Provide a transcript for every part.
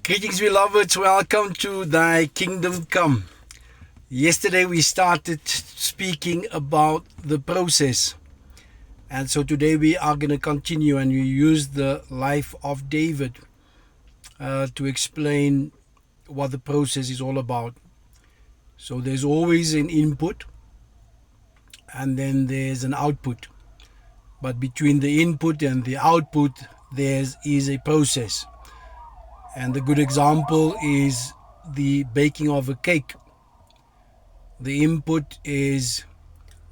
Greetings, beloveds. Welcome to Thy Kingdom Come. Yesterday we started speaking about the process. And so today we are going to continue, and we use the life of David to explain what the process is all about. So there's always an input and then there's an output. But between the input and the output, there is a process. And the good example is the baking of a cake. The input is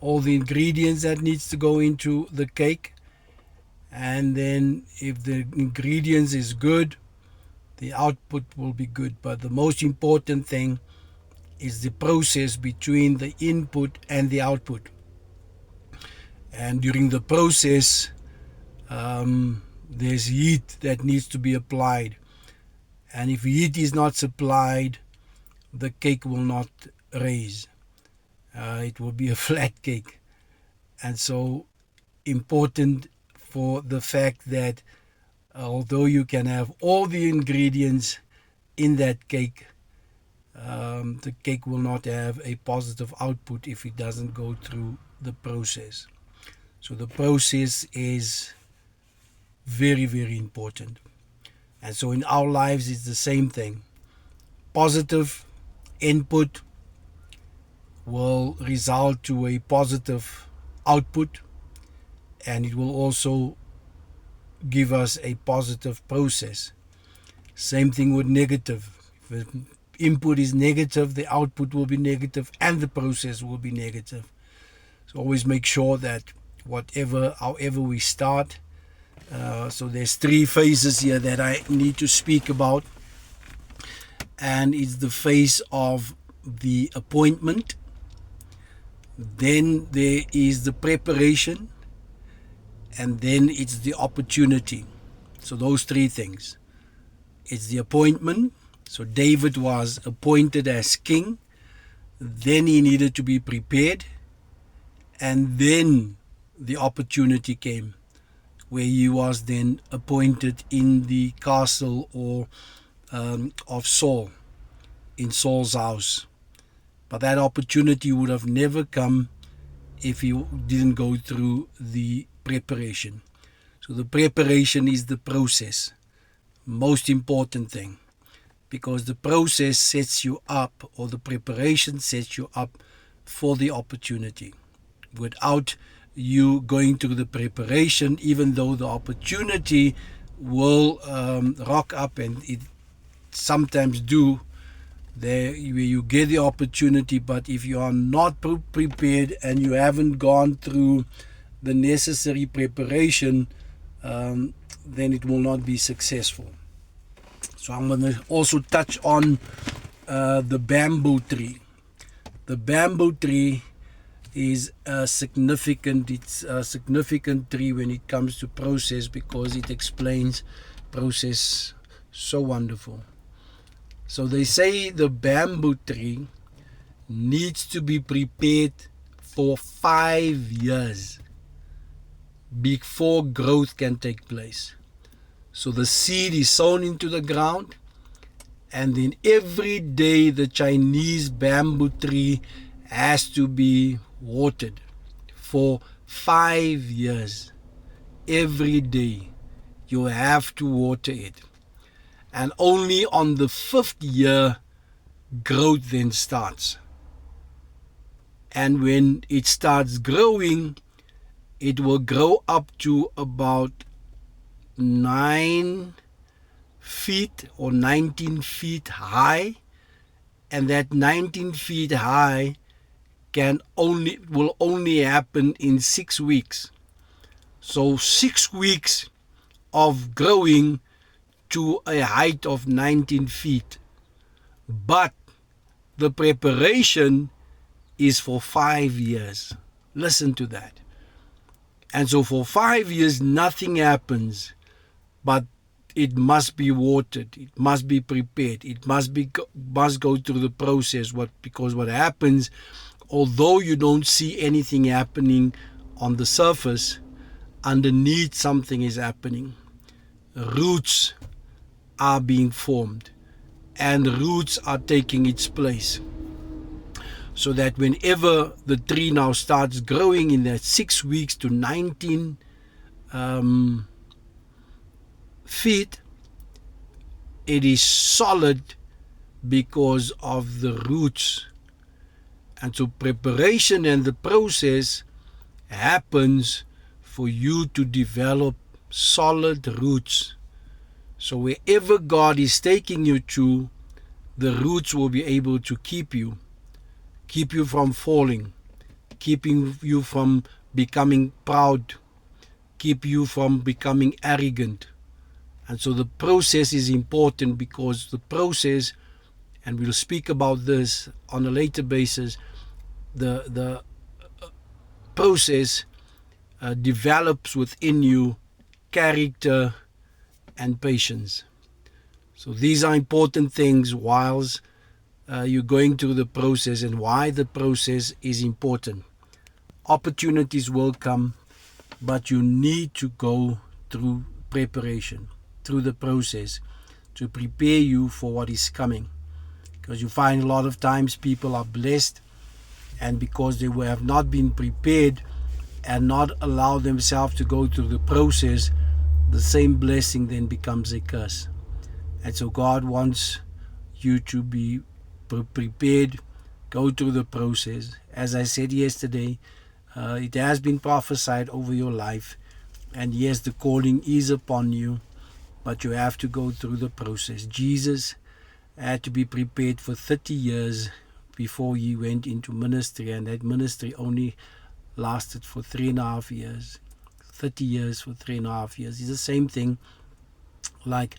all the ingredients that needs to go into the cake. And then if the ingredients is good, the output will be good. But the most important thing is the process between the input and the output. And during the process, there's heat that needs to be applied. And if heat is not supplied, the cake will not raise. It will be a flat cake. And so important for the fact that although you can have all the ingredients in that cake, the cake will not have a positive output if it doesn't go through the process. So the process is very, very important. And so in our lives, it's the same thing. Positive input will result to a positive output, and it will also give us a positive process. Same thing with negative. If the input is negative, the output will be negative and the process will be negative. So always make sure that however we start. So there's three phases here that I need to speak about. And it's the phase of the appointment. Then there is the preparation. And then it's the opportunity. So those three things. It's the appointment. So David was appointed as king. Then he needed to be prepared. And then the opportunity came, where he was then appointed in the castle of Saul, in Saul's house. But that opportunity would have never come if he didn't go through the preparation. So the preparation is the process, most important thing, because the process sets you up, or the preparation sets you up for the opportunity. Without you going through the preparation, even though the opportunity will rock up, and it sometimes do, there where you get the opportunity, but if you are not prepared and you haven't gone through the necessary preparation, then it will not be successful. So I'm going to also touch on the bamboo tree. The bamboo tree is significant. It's a significant tree when it comes to process, because it explains process so wonderful. So they say the bamboo tree needs to be prepared for 5 years before growth can take place. So the seed is sown into the ground, and then every day the Chinese bamboo tree has to be watered for 5 years. Every day you have to water it. And only on the 5th year, growth then starts. And when it starts growing, it will grow up to about 9 feet or 19 feet high. And that 19 feet high will only happen in 6 weeks. So 6 weeks of growing to a height of 19 feet. But the preparation is for 5 years. Listen to that. And so for 5 years nothing happens, but it must be watered, it must be prepared, it must go through the process. Because what happens, although you don't see anything happening on the surface, underneath something is happening. Roots are being formed. and roots are taking its place. So that whenever the tree now starts growing in that 6 weeks to 19 feet, it is solid because of the roots. And so preparation and the process happens for you to develop solid roots. So wherever God is taking you to, the roots will be able to keep you from falling, keeping you from becoming proud, keep you from becoming arrogant. And so the process is important, because the process, and we'll speak about this on a later basis, the process develops within you character and patience. So these are important things whilst you're going through the process, and why the process is important. Opportunities will come, but you need to go through preparation, through the process, to prepare you for what is coming. Because you find a lot of times people are blessed, and because they have not been prepared and not allow themselves to go through the process, the same blessing then becomes a curse. And so God wants you to be prepared, go through the process. As I said yesterday, it has been prophesied over your life, and yes, the calling is upon you, but you have to go through the process. Jesus had to be prepared for 30 years before he went into ministry, and that ministry only lasted for 3.5 years. 30 years for 3.5 years. It's the same thing like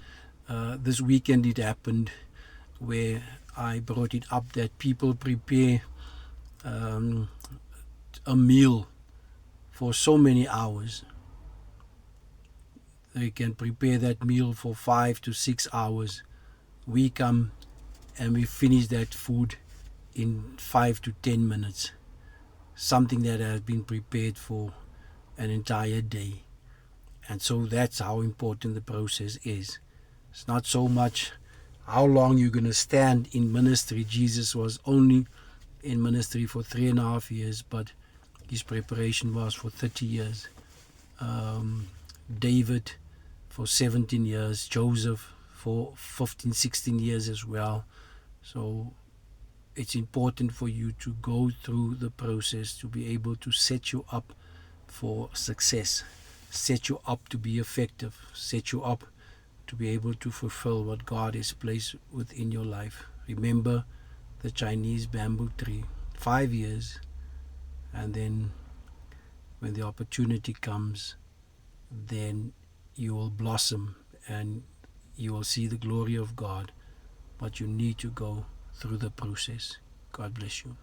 this weekend it happened, where I brought it up that people prepare a meal for so many hours. They can prepare that meal for 5 to 6 hours. We come and we finish that food in 5 to 10 minutes. Something that has been prepared for an entire day. And so that's how important the process is. It's not so much how long you're going to stand in ministry. Jesus was only in ministry for 3.5 years, but his preparation was for 30 years. David for 17 years, Joseph for 15, 16 years as well. So it's important for you to go through the process to be able to set you up for success, set you up to be effective, set you up to be able to fulfill what God has placed within your life. Remember the Chinese bamboo tree, 5 years, and then when the opportunity comes, then you will blossom and you will see the glory of God. But you need to go through the process. God bless you.